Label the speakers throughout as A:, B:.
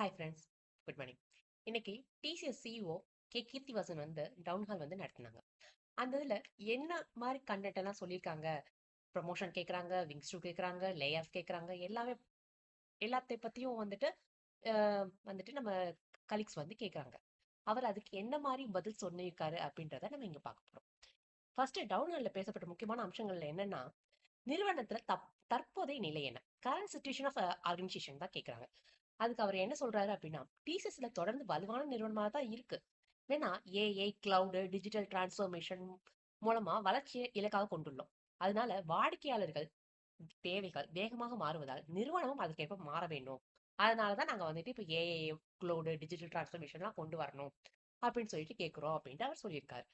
A: Hi friends, good morning. இன்னைக்கு TCS CEO Keerthivasan வந்து town hall வந்து நடத்தினாங்க. அந்த இதில் என்ன மாதிரி கண்டென்ட் எல்லாம் சொல்லியிருக்காங்க? ப்ரமோஷன் கேட்குறாங்க, விங்ஸ் டூ கேட்குறாங்க, லே ஆஃப் கேட்குறாங்க, எல்லாத்தை பற்றியும் வந்துட்டு நம்ம கலீக்ஸ் வந்து கேட்குறாங்க. அவர் அதுக்கு என்ன மாதிரி பதில் சொல்லியிருக்காரு அப்படின்றத நம்ம இங்கே பார்க்க போகிறோம். ஃபர்ஸ்ட் டவுன் ஹாலில் பேசப்பட்ட முக்கியமான அம்சங்கள்ல என்னன்னா, நிறுவனத்துல தற்போதைய நிலை என்ன, கரண்ட் சுச்சுவேஷன் ஆஃப் ஆர்கனைசேஷன் தான் கேட்குறாங்க. அதுக்கு அவர் என்ன சொல்றாரு அப்படின்னா, டிசிஎஸ்ல தொடர்ந்து வலுவான நிறுவனமாக தான் இருக்கு. ஏன்னா ஏஐ, கிளவுடு, டிஜிட்டல் டிரான்ஸ்ஃபர்மேஷன் மூலமா வளர்ச்சியை இலக்காக கொண்டுள்ளோம். அதனால வாடிக்கையாளர்கள் தேவைகள் வேகமாக மாறுவதால் நிறுவனமும் அதுக்கேற்ப மாற வேண்டும். அதனாலதான் நாங்க வந்துட்டு இப்ப ஏஐ, கிளவுடு, டிஜிட்டல் டிரான்ஸ்ஃபர்மேஷன்லாம் கொண்டு வரணும் அப்படின்னு சொல்லிட்டு கேட்கிறோம் அப்படின்ட்டு அவர் சொல்லியிருக்காரு.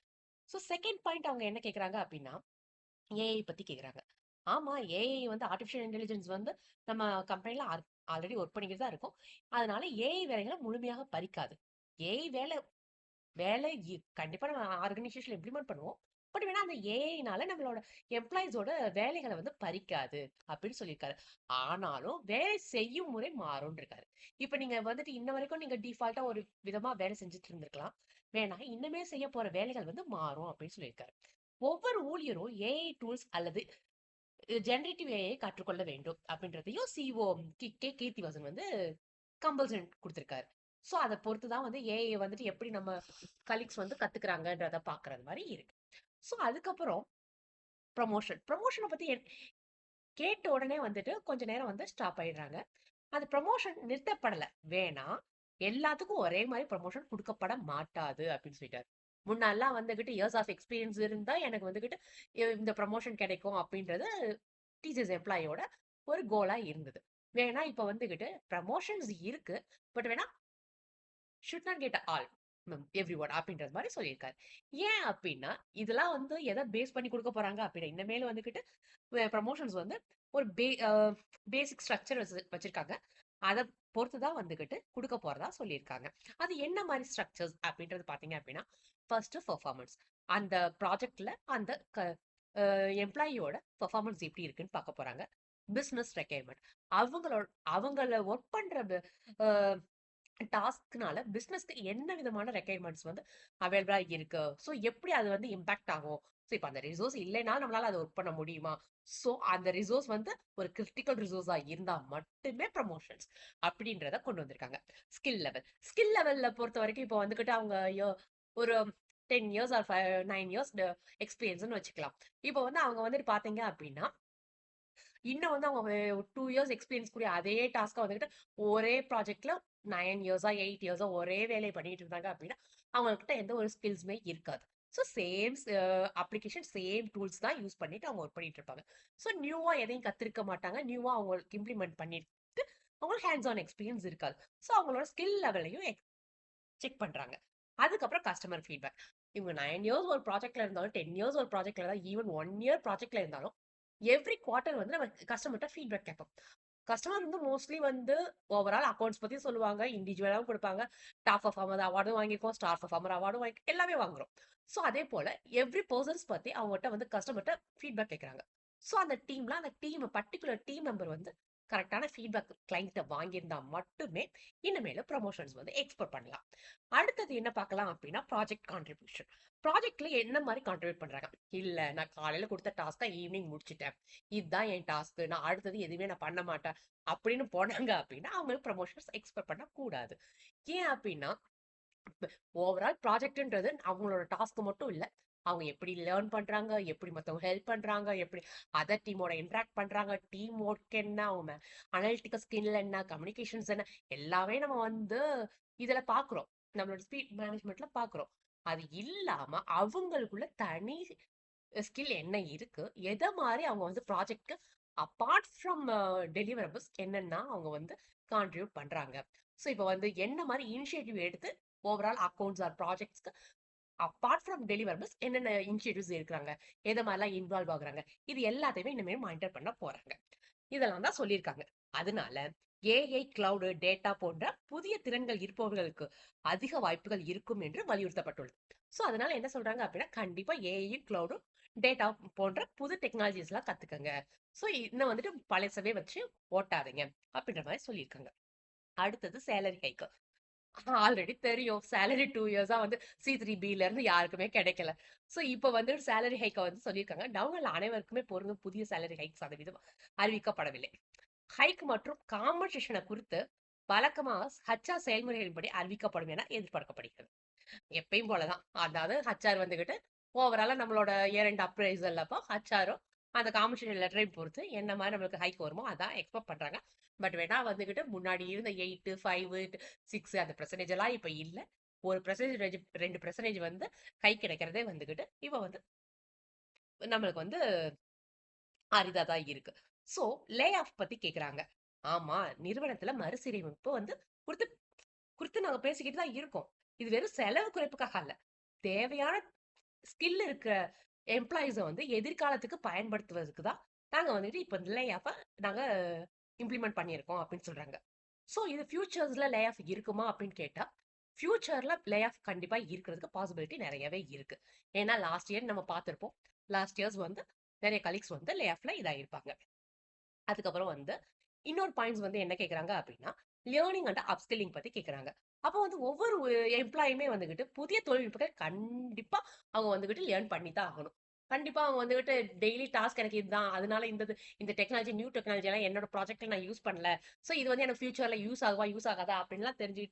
A: ஸோ செகண்ட் பாயிண்ட் அவங்க என்ன கேட்கறாங்க அப்படின்னா, ஏஐ பத்தி கேக்குறாங்க. ஆமா, ஏஐ வந்து ஆர்டிஃபிஷியல் இன்டெலிஜென்ஸ் வந்து நம்ம கம்பெனில ஆல்ரெடி ஒர்க் பண்ணிக்கிட்டு தான் இருக்கும். அதனால ஏஐ வேலைகளை முழுமையாக பறிக்காது. ஏஐ வேலை கண்டிப்பா நம்ம ஆர்கனைசேஷன்ல இம்ப்ளிமெண்ட் பண்ணுவோம். பட் வேணா அந்த ஏஐனால நம்மளோட எம்ப்ளாயிஸோட வேலைகளை வந்து பறிக்காது அப்படின்னு சொல்லியிருக்காரு. ஆனாலும் வேலை செய்யும் முறை மாறும்னு இருக்காரு. இப்ப நீங்க வந்துட்டு இன்ன வரைக்கும் நீங்க டிஃபால்ட்டா ஒரு விதமா வேலை செஞ்சுட்டு இருந்திருக்கலாம். வேணா இன்னுமே செய்ய போற வேலைகள் வந்து மாறும் அப்படின்னு சொல்லியிருக்காரு. ஒவ்வொரு ஊழியரும் ஏஐ டூல்ஸ் அல்லது ஜெனரேட்டிவ் ஏஐ கற்றுக்கொள்ள வேண்டும் அப்படின்றதையும் சிஓ கீர்த்திவாசன் வந்து கம்பல்சன் கொடுத்திருக்காரு. சோ அதை பொறுத்துதான் வந்து ஏஐ வந்துட்டு எப்படி நம்ம கலீக்ஸ் வந்து கத்துக்கிறாங்கன்றத பாக்குறது மாதிரி இருக்கு. சோ அதுக்கப்புறம் ப்ரமோஷனை பத்தி கேட்ட உடனே வந்துட்டு கொஞ்ச நேரம் வந்து ஸ்டாப் ஆயிடுறாங்க. அது ப்ரமோஷன் நிறுத்தப்படல. வேணா எல்லாத்துக்கும் ஒரே மாதிரி ப்ரமோஷன் கொடுக்கப்பட மாட்டாது அப்படின்னு சொல்லிட்டாரு. முன்னெல்லாம் வந்துகிட்டு இயர்ஸ் ஆஃப் எக்ஸ்பீரியன்ஸ் இருந்தா எனக்கு வந்துகிட்டு இந்த ப்ரமோஷன் கிடைக்கும் அப்படின்றது டிசிஎஸ் எம்ப்ளாயோட ஒரு கோலா இருந்தது. வேணா இப்ப வந்துகிட்டு ப்ரமோஷன்ஸ் இருக்கு, பட் வேணா should not get all every one அப்படின்றது மாதிரி சொல்லியிருக்காரு. ஏன் அப்படின்னா இதெல்லாம் வந்து எதை பேஸ் பண்ணி கொடுக்க போறாங்க அப்படின்னா, இனிமேல் வந்துகிட்டு ப்ரமோஷன்ஸ் வந்து ஒரு பேசிக் ஸ்ட்ரக்சர் வச்சிருக்காங்க. அதை பொறுத்துதான் வந்துகிட்டு கொடுக்க போறதா சொல்லியிருக்காங்க. அது என்ன மாதிரி ஸ்ட்ரக்சர்ஸ் அப்படின்றது பாத்தீங்க அப்படின்னா, ஃபர்ஸ்ட் பெர்ஃபார்மன்ஸ். அந்த ப்ராஜெக்ட்ல அந்த எம்ப்ளாயியோட பெர்ஃபார்மன்ஸ் எப்படி இருக்குன்னு பார்க்க போறாங்க. Business requirement. அவங்களோட அவங்கள ஒர்க் பண்ற டாஸ்க்னால பிசினஸ்க்கு என்ன விதமான ரெக்யர்மெண்ட்ஸ் வந்து அவைலபிளா இருக்கு, ஸோ எப்படி அது வந்து இம்பாக்ட் ஆகும், ஸோ இப்போ அந்த ரிசோர்ஸ் இல்லைன்னா நம்மளால அதை ஒர்க் பண்ண முடியுமா, ஸோ அந்த ரிசோர்ஸ் வந்து ஒரு கிரிட்டிக்கல் ரிசோர்ஸா இருந்தா மட்டுமே ப்ரமோஷன்ஸ் அப்படின்றத கொண்டு வந்திருக்காங்க. ஸ்கில் லெவல்ல பொறுத்த வரைக்கும் இப்போ வந்துகிட்டு அவங்க ஒரு 10 இயர்ஸ் ஆர் 9 இயர்ஸ் எக்ஸ்பீரியன்ஸ்னு வச்சுக்கலாம். இப்போ வந்து அவங்க வந்துட்டு பாத்தீங்க அப்படின்னா இன்னும் வந்து அவங்க 2 இயர்ஸ் எக்ஸ்பீரியன்ஸ் கூடிய அதே டாஸ்க்கை வந்துட்டு ஒரே ப்ராஜெக்ட்ல 9 இயர்ஸா 8 இயர்ஸா ஒரே வேலையை பண்ணிட்டு இருந்தாங்க அப்படின்னா அவங்ககிட்ட எந்த ஒரு ஸ்கில்ஸுமே இருக்காது. So same application, same tools தான் யூஸ் பண்ணிட்டு அவங்க ஒர்க் பண்ணிட்டு இருப்பாங்க. ஸோ நியூவா எதையும் கத்திருக்க மாட்டாங்க. நியூவா அவங்களுக்கு இம்ப்ளிமெண்ட் பண்ணிட்டு அவங்களுக்கு ஹேண்ட்ஸ் ஆன் எக்ஸ்பீரியன்ஸ் இருக்காது. ஸோ அவங்களோட ஸ்கில் லெவலையும் செக் பண்றாங்க. அதுக்கப்புறம் கஸ்டமர் ஃபீட்பேக். இவங்க 9 இயர்ஸ் ஒரு ப்ராஜெக்ட்ல இருந்தாலும், 10 இயர்ஸ் ஒரு ப்ராஜெக்ட்ல இருந்தாலும், ஈவன் 1 இயர் ப்ராஜெக்ட்ல இருந்தாலும் எவ்ரி குவார்டர் வந்து நம்ம கஸ்டமர்கிட்ட ஃபீட்பேக் கேட்போம். கஸ்டமர் வந்து மோஸ்ட்லி வந்து ஓவரால் அக்கௌண்ட்ஸ் பத்தி சொல்லுவாங்க, இண்டிவிஜுவலாகவும் கொடுப்பாங்க. டாப் பர்ஃபார்மர் அவார்டும் வாங்கியிருக்கோம், ஸ்டார் பர்ஃபார்மர் அவார்டும் வாங்கி எல்லாமே வாங்குறோம். ஸோ அதே போல எவ்ரி பர்சன்ஸ் பத்தி அவங்ககிட்ட வந்து கஸ்டமர்கிட்ட ஃபீட்பேக் கேட்கறாங்க. ஸோ அந்த டீம்ல அந்த டீம் பர்டிகுலர் டீம் மெம்பர் வந்து கரெக்டான ஃபீட்பேக் கிளைண்ட்ட வாங்கியிருந்தா மட்டுமே இனிமேல ப்ரமோஷன்ஸ் வந்து எக்ஸ்போர்ட் பண்ணலாம். அடுத்தது என்ன பார்க்கலாம் அப்படின்னா, ப்ராஜெக்ட் கான்ட்ரிபியூஷன். ப்ராஜெக்ட்ல என்ன மாதிரி கான்ட்ரிபியூட் பண்றாங்க? இல்ல நான் காலையில கொடுத்த டாஸ்க்கை ஈவினிங் முடிச்சிட்டேன், இதுதான் என் டாஸ்க், நான் அடுத்தது எதுவுமே நான் பண்ண மாட்டேன் அப்படின்னு போனாங்க அப்படின்னா அவங்களுக்கு ப்ரமோஷன்ஸ் எக்ஸ்பெக்ட் பண்ண கூடாது. ஏன் அப்படின்னா ஓவரால் ப்ராஜெக்ட்ன்றது அவங்களோட டாஸ்க் மட்டும் இல்ல, அவங்க எப்படி லேர்ன் பண்றாங்க, எப்படி மத்தவங்க ஹெல்ப் பண்றாங்க, எப்படி அதர் டீமோட இன்டராக்ட் பண்றாங்க, டீம் ஒர்க் என்ன, அவங்க அனலிட்டிக்கல் ஸ்கில் என்ன, கம்யூனிகேஷன்ஸ் என்ன, எல்லாமே நம்ம வந்து இதுல பாக்குறோம். நம்மளோட ஸ்பீட் மேனேஜ்மெண்ட்ல பாக்குறோம். அது இல்லாம அவங்களுக்குள்ள தனி ஸ்கில் என்ன இருக்கு, எதை மாதிரி அவங்க வந்து ப்ராஜெக்ட்க்கு அப்பார்ட் ஃப்ரம் டெலிவரபிள்ஸ் என்னன்னா அவங்க வந்து கான்ட்ரிபியூட் பண்றாங்க. ஸோ இப்போ வந்து என்ன மாதிரி இனிஷியேட்டிவ் எடுத்து ஓவரால் அக்கௌண்ட்ஸ் ஆர் ப்ராஜெக்ட்ஸ்க்கு அப்பார்ட் ஃப்ரம் டெலிவரபிள்ஸ் என்னென்ன இனிஷியேட்டிவ்ஸ் இருக்கிறாங்க, எதை மாதிரிலாம் இன்வால்வ் ஆகுறாங்க, இது எல்லாத்தையுமே இனிமேல் மானிட்டர் பண்ண போறாங்க. இதெல்லாம் தான் சொல்லியிருக்காங்க. அதனால ஏஐ, கிளவுடு, டேட்டா போன்ற புதிய திறன்கள் இருப்பவர்களுக்கு அதிக வாய்ப்புகள் இருக்கும் என்று வலியுறுத்தப்பட்டுள்ளது. சோ அதனால என்ன சொல்றாங்க அப்படின்னா, கண்டிப்பா ஏஐயும், கிளவுடும், டேட்டா போன்ற புது டெக்னாலஜிஸ் எல்லாம் கத்துக்கங்க. சோ இன்னும் வந்துட்டு பழசவே வச்சு ஓட்டாதீங்க அப்படின்ற மாதிரி சொல்லியிருக்காங்க. அடுத்தது சேலரி ஹைக். ஆல்ரெடி தெரியும். சேலரி 2 இயர்ஸா வந்து C3Bல இருந்து யாருக்குமே கிடைக்கல. சோ இப்ப வந்து சேலரி ஹைக்க வந்து சொல்லியிருக்காங்க. டவுன்ல அனைவருக்குமே பொருந்தும் புதிய சேலரி ஹைக் சதவீதம் அறிவிக்கப்படவில்லை. ஹைக் மற்றும் காம்பன்சேஷன குறித்து வழக்கமா HR செயல்முறைகளின்படி அறிவிக்கப்படும் என எதிர்பார்க்கப்படுகிறது. எப்பயும் போலதான். அதாவது HR வந்துகிட்டு ஓவராலா நம்மளோட இயர் எண்ட் அப்ரைசல் அப்போ HRம் அந்த காம்பன்சேஷன் லெட்டரையும் பொறுத்து என்ன மாதிரி நம்மளுக்கு ஹைக் வருமோ அதான் எக்ஸ்பெக்ட் பண்றாங்க. பட் வேணா வந்துகிட்டு முன்னாடி இருந்த 8, 5, 6 அந்த பெர்சன்டேஜ் எல்லாம் இப்ப இல்ல. 1% 2% வந்து கை கிடைக்கிறதே வந்துகிட்டு இப்ப வந்து நம்மளுக்கு வந்து அரிதாதான் இருக்கு. சோ லே ஆஃப் பத்தி கேக்குறாங்க. ஆமா, நிறுவனத்துல மறுசீரமைப்பு வந்து குறித்து குறித்து நாங்க பேசிக்கிட்டு தான் இருக்கோம். இது வெறும் செலவு குறைப்புக்காக அல்ல. தேவையான ஸ்கில் இருக்கிற எம்ப்ளாயிஸ வந்து எதிர்காலத்துக்கு பயன்படுத்துவதற்கு தான் நாங்க வந்துட்டு இப்ப லே ஆஃப நாங்க இம்ப்ளிமெண்ட் பண்ணியிருக்கோம் அப்படின்னு சொல்றாங்க. சோ இது ஃபியூச்சர்ஸ்ல லே ஆஃப் இருக்குமா அப்படின்னு கேட்டா, ஃபியூச்சர்ல லே ஆஃப் கண்டிப்பா இருக்கிறதுக்கு பாசிபிலிட்டி நிறையவே இருக்கு. ஏன்னா லாஸ்ட் இயர் நம்ம பார்த்திருப்போம். லாஸ்ட் இயர்ஸ் வந்து நிறைய கலீக்ஸ் வந்து லே ஆஃப்ல இதாயிருப்பாங்க. அதுக்கப்புறம் வந்து இன்னொரு பாயிண்ட்ஸ் வந்து என்ன கேக்குறாங்க அப்படின்னா, லேர்னிங் அண்ட் அப்ஸ்கில்லிங் பத்தி கேக்குறாங்க. அப்போ வந்து ஒவ்வொரு எம்ப்ளாயுமே வந்துகிட்டு புதிய தொழில்நுட்பத்தை கண்டிப்பா அவங்க வந்துகிட்டு லேர்ன் பண்ணி தான் ஆகணும். கண்டிப்பா அவங்க வந்துகிட்டு டெய்லி டாஸ்க் எனக்கு இதுதான், அதனால இந்த டெக்னாலஜி நியூ டெக்னாலஜி எல்லாம் என்னோட ப்ராஜெக்ட்ல நான் யூஸ் பண்ணல. சோ இது வந்து எனக்கு ஃபியூச்சர்ல யூஸ் ஆகுவா யூஸ் ஆகாதா அப்படின்லாம் தெரிஞ்சு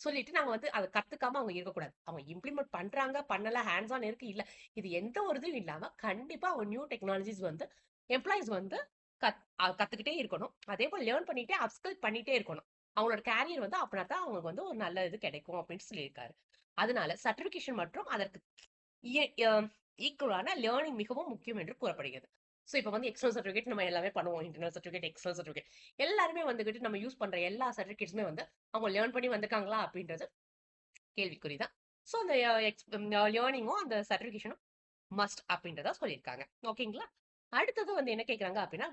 A: சொல்லிட்டு நாங்க வந்து அதை கத்துக்காம அவங்க இருக்கக்கூடாது. அவங்க இம்ப்ளிமெண்ட் பண்றாங்க பண்ணல, ஹேண்ட்ஸ் ஆன் இருக்கு இல்ல, இது எந்த ஒரு இதுவும் இல்லாம கண்டிப்பா அவங்க நியூ டெக்னாலஜிஸ் வந்து எம்ப்ளாயிஸ் வந்து கத்துக்கிட்டே இருக்கணும். அதே போல லேர்ன் பண்ணிட்டே அப்ஸ்கில் பண்ணிட்டே இருக்கணும். அவங்களோட கேரியர் வந்து அப்படின்னா தான் அவங்களுக்கு வந்து ஒரு நல்ல இது கிடைக்கும் அப்படின்னு சொல்லியிருக்காரு. அதனால சர்டிபிகேஷன் மற்றும் அதற்கு ஈக்குவலான லேர்னிங் மிகவும் முக்கியம் என்று கூறப்படுகிறது. சோ இப்ப வந்து எக்ஸ்டர்னல் சர்டிபிகேட் நம்ம எல்லாமே பண்ணுவோம். இன்டர்னல் சர்டிபிகேட், எக்ஸ்டர்னல் சர்டிபிகேட் எல்லாருமே வந்துகிட்டு நம்ம யூஸ் பண்ற எல்லா சர்டிபிகேட்ஸுமே வந்து அவங்க லேர்ன் பண்ணி வந்திருக்காங்களா அப்படின்றது கேள்விக்குறிதான். சோ அந்த லேர்னிங்கும் அந்த சர்டிபிகேஷனும் மஸ்ட் அப்படின்றத சொல்லியிருக்காங்க. ஓகேங்களா? அடுத்தது வந்து என்ன கேக்குறாங்க அப்படின்னா,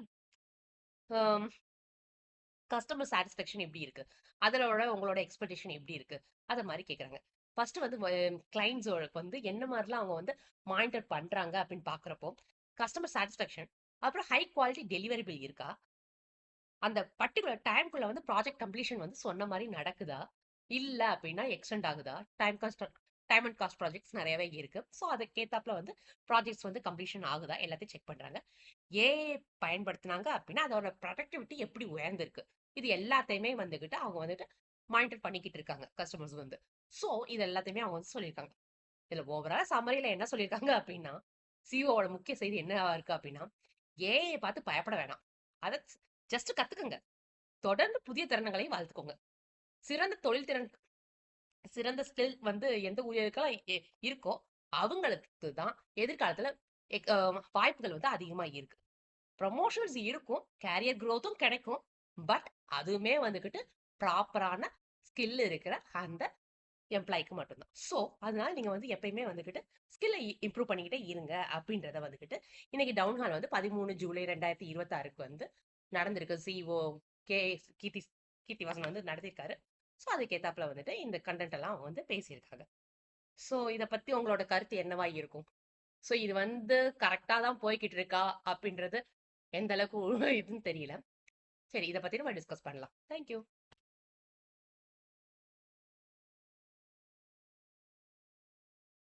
A: கஸ்டமர் சாட்டிஸ்ஃபேக்ஷன் எப்படி இருக்கு? அதோட உங்களோட எக்ஸ்பெக்டேஷன் எப்படி இருக்கு? அத மாரி கேக்குறாங்க. ஃபர்ஸ்ட் வந்து கிளைண்ட்ஸோட வந்து என்ன மாரிலாம் அவங்க வந்து மானிட்டர் பண்றாங்க அப்படின்னு பாக்குறப்போ, கஸ்டமர் சாட்டிஸ்ஃபேக்ஷன், அப்புறம் ஹை குவாலிட்டி டெலிவரபிள் இருக்கா? அந்த பர்ட்டிகுலர் டைம்க்குள்ள வந்து ப்ராஜெக்ட் கம்ப்ளீஷன் வந்து சொன்ன மாரி நடக்குதா? இல்ல அப்படின்னா எக்ஸ்டெண்ட் ஆகுதா? டைம் அண்ட் காஸ்ட் ப்ராஜெக்ட்ஸ் நிறையவே இருக்கு. சோ அதுக்கேத்தாப்ல வந்து ப்ராஜெக்ட்ஸ் வந்து கம்ப்ளீஷன் ஆகுதா? எல்லாத்தையும் செக் பண்றாங்க. ஏஐ பயன்படுத்துனாங்க அப்படின்னா அதோட ப்ரொடக்டிவிட்டி எப்படி உயர்ந்திருக்கு? இது எல்லாத்தையுமே வந்துகிட்டு அவங்க வந்துட்டு மானிட்டர் பண்ணிக்கிட்டு இருக்காங்க கஸ்டமர்ஸ் வந்து. சோ இது எல்லாத்தையுமே அவங்க வந்து சொல்லியிருக்காங்க. இதுல ஓவரால் சம்மரியில என்ன சொல்லியிருக்காங்க அப்படின்னா, சிஓவோட முக்கிய செய்தி என்னவா இருக்கு அப்படின்னா, ஏஐ பார்த்து பயப்பட வேணாம். அத ஜஸ்ட் கத்துக்குங்க. தொடர்ந்து புதிய திறன்களையும் வளர்த்துக்கோங்க. சிறந்த தொழில் திறன், சிறந்த ஸ்கில் வந்து எந்த ஊழியருக்கெல்லாம் இருக்கோ அவங்களுக்கு தான் எதிர்காலத்துல வாய்ப்புகள் வந்து அதிகமா இருக்கு. ப்ரமோஷன்ஸ் இருக்கும், கேரியர் growthம் கிடைக்கும். பட் அதுவுமே வந்துகிட்டு ப்ராப்பரான ஸ்கில் இருக்கிற அந்த எம்ப்ளாய்க்கு மட்டும்தான். சோ அதனால நீங்க வந்து எப்பயுமே வந்துகிட்டு ஸ்கில்லை இம்ப்ரூவ் பண்ணிக்கிட்டே இருங்க அப்படின்றத வந்துகிட்டு இன்னைக்கு டவுன் ஹால் வந்து 13 ஜூலை 2026க்கு வந்து நடந்திருக்கு. சிஇஓ கே கீர்த்தி கீர்த்திவாசன் வந்து நடத்திருக்காரு. சோ அதுக்கேத்தாப்புல வந்துட்டு இந்த கண்டென்ட் எல்லாம் அவங்க வந்து பேசியிருக்காங்க. சோ இத பத்தி உங்களோட கருத்து என்னவா இருக்கும்? சோ இது வந்து கரெக்ட்டா தான் போய்க்கிட்டு இருக்கா அப்படின்றது எந்த அளவுக்கு இதுன்னு தெரியல. சரி, இத பத்தி நம்ம டிஸ்கஸ் பண்ணலாம். Thank you.